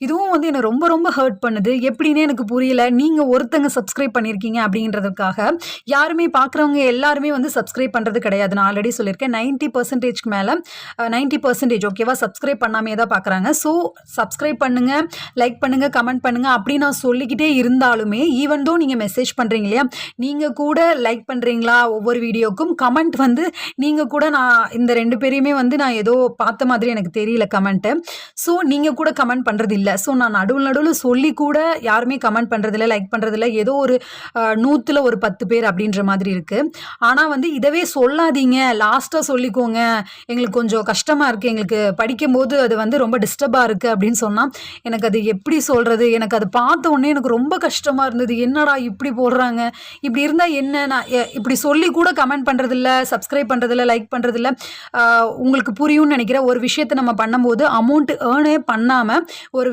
இதுவும் வந்து என்ன ரொம்ப ரொம்ப ஹர்ட் பண்ணுது. எப்படின்னே எனக்கு புரியல. நீங்க ஒருத்தங்க சப்ஸ்கிரைப் பண்ணியிருக்கீங்க அப்படின்றதுக்காக, யாருமே பார்க்குறவங்க எல்லாருமே வந்து சப்ஸ்கிரைப் பண்றது கிடையாது. நான் ஆல்ரெடி சொல்லியிருக்கேன். 90%க்கு மேல 90% ஓகேவா? சப்ஸ்கிரைப் பண்ணாமயே தான் பார்க்குறாங்க. ஸோ சப்ஸ்கிரைப் பண்ணுங்க, லைக் பண்ணுங்க, கமெண்ட் பண்ணுங்க அப்படி நான் சொல்லிக்கிட்டே இருந்தாலுமே, ஈவன் தோ நீங்க மெசேஜ் பண்றீங்க இல்லையா? நீங்க கூட லைக் பண்றீங்களா ஒவ்வொரு வீடியோக்கும்? கமெண்ட் வந்து நீங்க கூட நான் இந்த 2 பேரையுமே வந்து நான் ஏதோ பார்த்த மாதிரி எனக்கு தெரியல கமெண்ட்டு. ஸோ நீங்க கூட கமெண்ட் பண்றது இல்ல. ஸோ நான் நடுவுல நடுவுல சொல்லி கூட யாருமே கமெண்ட் பண்றதில்ல, லைக் பண்றதில்ல. ஏதோ ஒரு 100ல ஒரு 10 பேர் அப்படின்ற மாதிரி இருக்கு. ஆனா வந்து இதவே சொல்லாதீங்க, லாஸ்ட்டா சொல்லிக்கோங்க. எங்களுக்கு கொஞ்சம் கஷ்டமா இருக்கு. எங்களுக்கு படிக்கும்போது அது வந்து ரொம்ப டிஸ்டர்பா இருக்கு அப்படின்னு சொன்னா, எனக்கு அது எப்படி சொல்றது? எனக்கு அது பார்த்த உடனே எனக்கு ரொம்ப கஷ்டமா இருந்தது. என்னடா இப்படி போடுறாங்க? இப்படி இருந்தா என்ன? நான் இப்படி சொல்லி கூட கமெண்ட் பண்றதில்ல, சப்ஸ்கிரைப் பண்றதில்ல, லைக் பண்றதில்ல. உங்களுக்கு புரியும்னு நெனைக்கிறேன். ஒரு விஷயத்த நம்ம பண்ணும்போது அமௌண்ட் ஏர்னே பண்ணாம, ஒரு